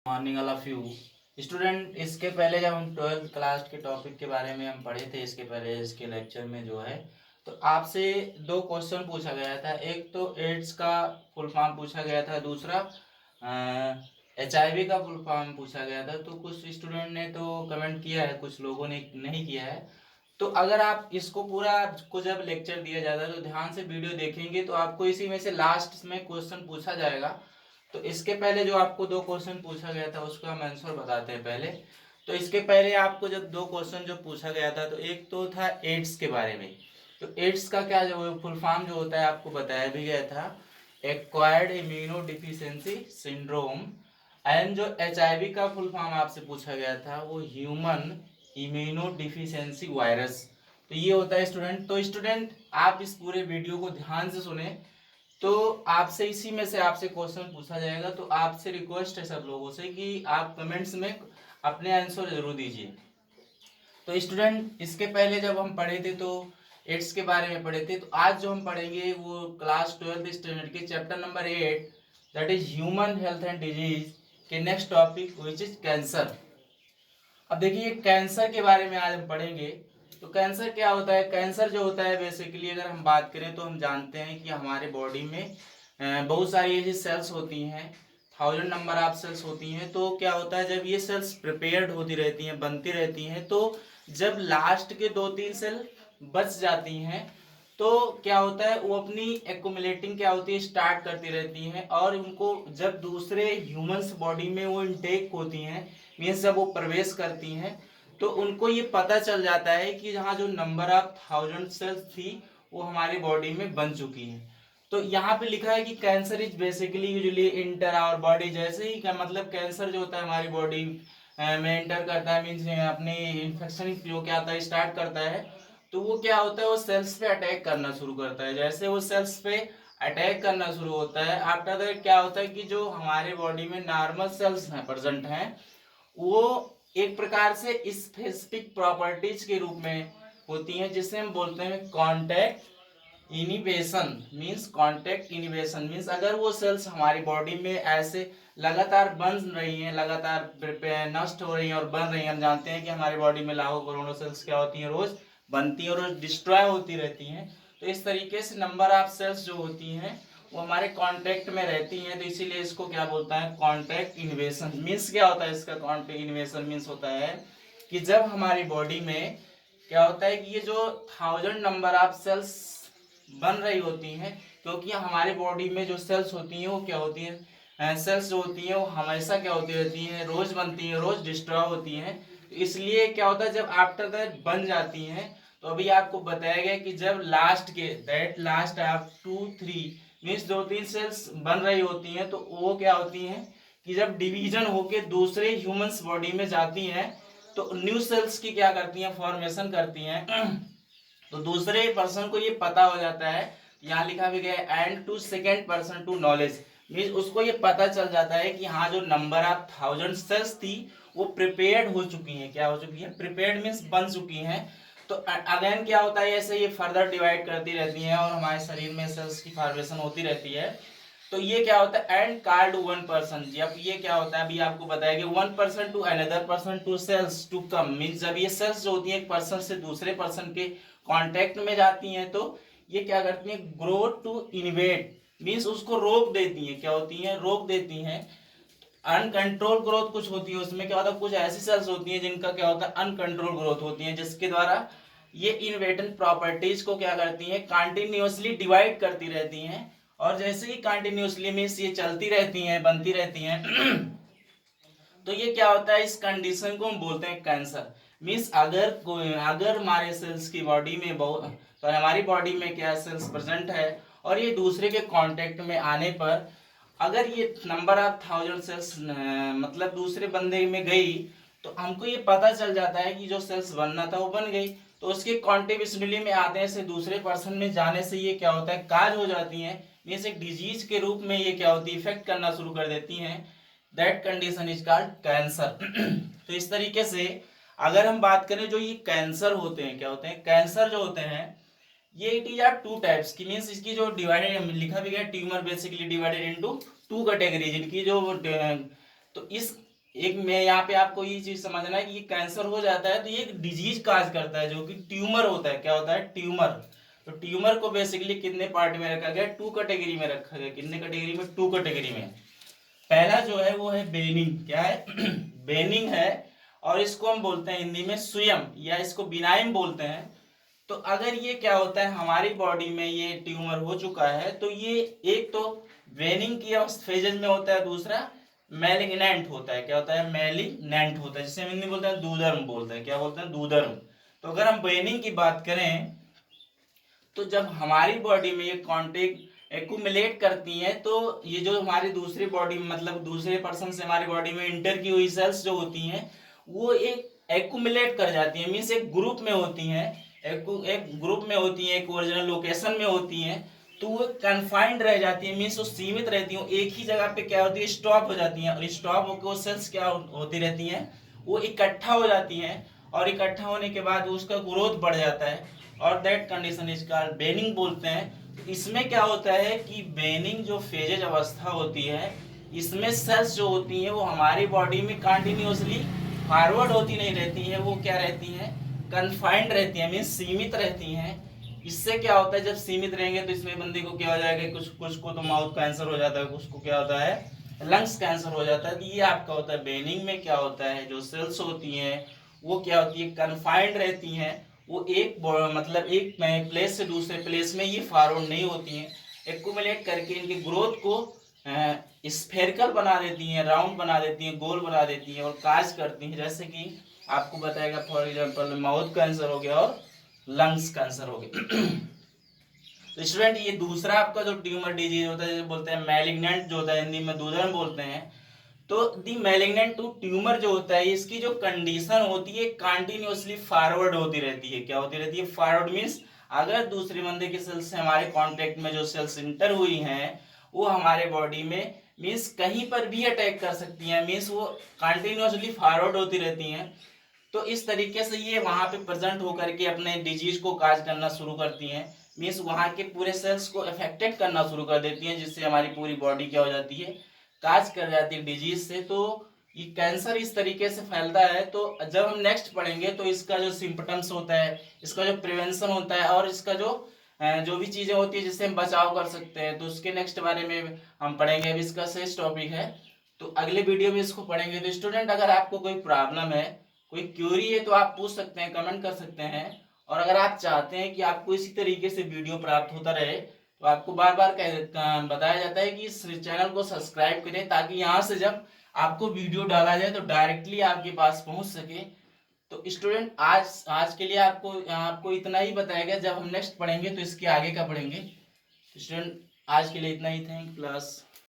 Morning all of you student. इसके पहले जब हम 12th क्लास के टॉपिक के बारे में हम पढ़े थे, इसके पहले इसके लेक्चर में जो है, तो आपसे दो क्वेश्चन पूछा गया था। एक तो एड्स का फुल फॉर्म पूछा गया था, दूसरा HIV का फुल फॉर्म पूछा गया था। तो कुछ स्टूडेंट ने तो कमेंट किया है, कुछ लोगों ने नहीं किया है। तो अगर आप इसको पूरा को जब लेक्चर दिया जाता है तो ध्यान से वीडियो देखेंगे तो आपको इसी में से लास्ट में क्वेश्चन पूछा जाएगा। तो इसके पहले जो आपको दो क्वेश्चन पूछा गया था उसका हम आंसर बताते हैं पहले। तो इसके पहले आपको जब दो क्वेश्चन जो पूछा गया था, तो एक तो था एड्स के बारे में। तो एड्स का क्या जो फुल फॉर्म जो होता है आपको बताया भी गया था, acquired immuno deficiency syndrome. And जो HIV का फुल फॉर्म आपसे पूछा गया था वो ह्यूमन इम्यूनो डिफिशियंसी वायरस। तो ये होता है स्टूडेंट। तो स्टूडेंट आप इस पूरे वीडियो को ध्यान से सुने, तो आपसे इसी में से आपसे क्वेश्चन पूछा जाएगा। तो आपसे रिक्वेस्ट है सब लोगों से कि आप कमेंट्स में अपने आंसर जरूर दीजिए। तो स्टूडेंट इसके पहले जब हम पढ़े थे तो एड्स के बारे में पढ़े थे, तो आज जो हम पढ़ेंगे वो क्लास 12th स्टैंडर्ड के chapter number 8 that is human health and disease के next topic which is cancer. अब देखिए कैंसर के बारे में आज हम पढ़ेंगे। तो कैंसर क्या होता है? कैंसर जो होता है बेसिकली अगर हम बात करें तो हम जानते हैं कि हमारे बॉडी में बहुत सारी ऐसी सेल्स होती हैं, 1000 नंबर ऑफ सेल्स होती हैं। तो क्या होता है जब ये सेल्स प्रिपेयर्ड होती रहती हैं, बनती रहती हैं, तो जब लास्ट के 2-3 सेल बच जाती हैं तो क्या होता है वो अपनी एक्यूमुलेटिंग क्या होती है स्टार्ट करती रहती हैं, और उनको जब दूसरे ह्यूमंस बॉडी में वो इनटेक होती हैं, मीन्स जब वो प्रवेश करती हैं, तो उनको ये पता चल जाता है कि जहाँ जो नंबर ऑफ 1000 सेल्स थी वो हमारी बॉडी में बन चुकी है। तो यहाँ पे लिखा है कि cancer is basically usually enter our body. जैसे ही क्या मतलब कैंसर जो होता है हमारी बॉडी में इंटर करता है, मीन्स अपनी इन्फेक्शन जो क्या आता है स्टार्ट करता है, तो वो क्या होता है वो सेल्स पे अटैक करना शुरू करता है। जैसे वो सेल्स पे अटैक करना शुरू होता है, आफ्टर दैट क्या होता है कि जो हमारे बॉडी में नॉर्मल सेल्स हैं प्रेजेंट हैं, वो एक प्रकार से स्पेसिफिक प्रॉपर्टीज के रूप में होती हैं, जिसे हम बोलते हैं कांटेक्ट इनिबेशन। मींस कांटेक्ट इनिबेशन मींस अगर वो सेल्स हमारी बॉडी में ऐसे लगातार बन रही हैं, लगातार नष्ट हो रही हैं और बन रही हैं, हम जानते हैं कि हमारी बॉडी में लाखों करोड़ों सेल्स क्या होती हैं, रोज बनती हैं और रोज डिस्ट्रॉय होती रहती हैं। तो इस तरीके से नंबर ऑफ सेल्स जो होती हैं वो हमारे कांटेक्ट में रहती हैं, तो इसीलिए इसको क्या बोलता है कांटेक्ट इनिबेशन। मीन्स क्या होता है इसका कांटेक्ट इनिबेशन मीन्स होता है कि जब हमारी बॉडी में क्या होता है कि ये जो 1000 नंबर ऑफ सेल्स बन रही होती हैं, क्योंकि हमारे बॉडी में जो सेल्स होती हैं वो क्या होती हैं, सेल्स जो होती हैं वो हमेशा क्या होती रहती हैं, रोज बनती हैं, रोज डिस्ट्रॉय होती हैं। तो इसलिए क्या होता है जब आफ्टर दैट बन जाती हैं, तो अभी आपको बताया गया कि जब लास्ट के दैट लास्ट आप 2-3 मीन्स 2-3 सेल्स बन रही होती हैं, तो वो क्या होती हैं कि जब डिवीजन होके दूसरे ह्यूमंस बॉडी में जाती हैं, तो न्यू सेल्स की क्या करती हैं फॉर्मेशन करती हैं। तो दूसरे पर्सन को ये पता हो जाता है, यहाँ लिखा भी गया and to second person to knowledge, means उसको ये पता चल जाता है कि हाँ जो नंबर ऑफ 1000 सेल्स थी वो प्रिपेयर्ड हो चुकी हैं। क्या हो चुकी है? प्रिपेयर्ड मीन्स बन चुकी हैं। तो अगेन क्या होता है ऐसे ये फर्दर डिवाइड करती रहती हैं और हमारे शरीर में सेल्स की फॉर्मेशन होती रहती है। तो ये क्या होता है एंड कार्ड 1 पर्सन। जब ये क्या होता है अभी आपको बताया कि 1 person to another person to cells to come, means जब ये सेल्स जो होती है एक पर्सन से दूसरे पर्सन के कांटेक्ट में जाती हैं, तो ये क्या करती हैं ग्रो टू इनवेट, मीन्स उसको रोक देती हैं। क्या होती हैं? रोक देती हैं। अनकंट्रोल ग्रोथ कुछ होती है उसमें, क्या होता है कुछ ऐसी सेल्स होती हैं जिनका क्या होता है अनकंट्रोल ग्रोथ होती है, जिसके द्वारा ये इनवेटेंट प्रॉपर्टीज को क्या करती हैं कंटिन्यूअसली डिवाइड करती रहती हैं। और जैसे ही कंटिन्यूअसली मीन्स ये चलती रहती हैं, बनती रहती हैं तो ये क्या होता है इस कंडीशन को हम बोलते हैं कैंसर। मीन्स अगर हमारे सेल्स की बॉडी में बहुत, तो हमारी बॉडी में क्या सेल्स प्रेजेंट है और ये दूसरे के कांटेक्ट में आने पर अगर ये नंबर ऑफ 1000 सेल्स मतलब दूसरे बंदे में गई, तो हमको ये पता चल जाता है कि जो सेल्स बनना था वो बन गई। तो उसके कॉन्टिन्यूसली में आने से दूसरे पर्सन में जाने से ये क्या होता है काज हो जाती है, मीन्स एक डिजीज के रूप में ये क्या होती है इफेक्ट करना शुरू कर देती हैं। That condition is called cancer. तो इस तरीके से अगर हम बात करें जो ये कैंसर होते हैं, क्या होते हैं कैंसर जो होते हैं ये it is are two types की, मीन्स इसकी जो डिवाइडेड लिखा भी गया tumour basically divided into 2 categories इनकी जो। तो इस एक मैं यहाँ पे आपको ये चीज समझना है कि ये कैंसर हो जाता है तो ये एक डिजीज काज करता है जो कि ट्यूमर होता है। क्या होता है? ट्यूमर। तो ट्यूमर को बेसिकली कितने पार्ट में रखा गया? टू कैटेगरी में रखा गया। कितने कैटेगरी में? टू कैटेगरी में। पहला जो है वो है बेनिंग। क्या है? बेनिंग है। और इसको हम बोलते हैं हिंदी में सुयम, या इसको बिनाइन बोलते हैं। तो अगर ये क्या होता है हमारी बॉडी में ये ट्यूमर हो चुका है तो ये एक तो वेनिंग की फेजेज में होता है, दूसरा मैलिग्नेंट होता है। क्या होता है? मैलिग्नेंट होता है, जिसे हम हिंदी बोलते हैं दूधर्म बोलते हैं। क्या बोलते हैं? दूधर्म। तो अगर हम वेनिंग की बात करें तो जब हमारी बॉडी में ये कॉन्टेक्ट एक्यूमुलेट करती हैं तो ये जो हमारी दूसरी बॉडी मतलब दूसरे पर्सन से हमारी बॉडी में इंटर की हुई सेल्स जो होती हैं वो एक एक्यूमुलेट कर जाती हैं, मीन्स एक ग्रुप में होती हैं। एक ग्रुप में होती हैं, एक ओरिजिनल लोकेशन में होती हैं। तो वो कन्फाइंड रह जाती है, मीन्स वो सीमित रहती हैं, एक ही जगह पे क्या होती है? स्टॉप हो जाती हैं। और स्टॉप होकर वो सेल्स क्या होती रहती हैं? वो इकट्ठा हो जाती हैं। और इकट्ठा होने के बाद उसका ग्रोथ बढ़ जाता है और that condition is called benign बोलते हैं। तो इसमें क्या होता है कि बेनिंग जो फेजेज अवस्था होती है इसमें सेल्स जो होती हैं वो हमारी बॉडी में कंटिन्यूअसली फॉरवर्ड होती नहीं रहती हैं, वो क्या रहती हैं? कन्फाइंड रहती हैं, मीन्स सीमित रहती हैं। इससे क्या होता है? जब सीमित रहेंगे तो इसमें बंदे को क्या हो जाएगा? कुछ कुछ को तो माउथ कैंसर हो जाता है, कुछ को क्या होता है? लंग्स कैंसर हो जाता है। तो ये आपका होता है बेनिंग में क्या होता है? जो सेल्स होती हैं वो क्या होती है? कन्फाइंड रहती हैं। वो एक मतलब एक प्लेस से दूसरे प्लेस में ये फॉरवर्ड नहीं होती हैं, एक्यूमुलेट करके इनकी ग्रोथ को स्फेरिकल बना देती हैं, राउंड बना देती हैं, गोल बना देती हैं और काज करती हैं। जैसे कि आपको बताएगा फॉर एग्जांपल माउथ कैंसर हो गया और लंग्स कैंसर हो गया। तो स्टूडेंट ये दूसरा आपका जो ट्यूमर डिजीज होता है बोलते हैं मैलिग्नेंट, जो होता है हिंदी में दूधन बोलते हैं। तो दी मैलिग्नेंट टू ट्यूमर जो होता है इसकी जो कंडीशन होती है कंटिन्यूअसली फॉरवर्ड होती रहती है। क्या होती रहती है? फॉरवर्ड मीन्स अगर दूसरे बंदे के सेल से हमारे कांटेक्ट में जो सेल्स इंटर हुई हैं वो हमारे बॉडी में मीन्स कहीं पर भी अटैक कर सकती हैं, मीन्स वो कंटिन्यूअसली फॉरवर्ड होती रहती हैं। तो इस तरीके से ये वहां पे प्रेजेंट होकर के अपने डिजीज को काज करना शुरू करती हैं, मीन्स वहां के पूरे सेल्स को अफेक्टेड करना शुरू कर देती हैं, जिससे हमारी पूरी बॉडी क्या हो जाती है? काज कर जाती है डिजीज से। तो ये कैंसर इस तरीके से फैलता है। तो जब हम नेक्स्ट पढ़ेंगे तो इसका जो सिम्पटम्स होता है, इसका जो प्रिवेंशन होता है और इसका जो भी चीजें होती है जिससे हम बचाव कर सकते हैं तो उसके नेक्स्ट बारे में हम पढ़ेंगे। अभी इसका शेष टॉपिक है तो अगले वीडियो में इसको पढ़ेंगे। तो स्टूडेंट अगर आपको कोई प्रॉब्लम है, कोई क्यूरी है तो आप पूछ सकते हैं, कमेंट कर सकते हैं। और अगर आप चाहते हैं कि आपको इसी तरीके से वीडियो प्राप्त होता रहे तो आपको बार बार बताया जाता है कि इस चैनल को सब्सक्राइब करें ताकि यहाँ से जब आपको वीडियो डाला जाए तो डायरेक्टली आपके पास पहुंच सके। तो स्टूडेंट आज आज के लिए आपको आपको इतना ही बताया गया। जब हम नेक्स्ट पढ़ेंगे तो इसके आगे का पढ़ेंगे। स्टूडेंट आज के लिए इतना ही। Thank plus.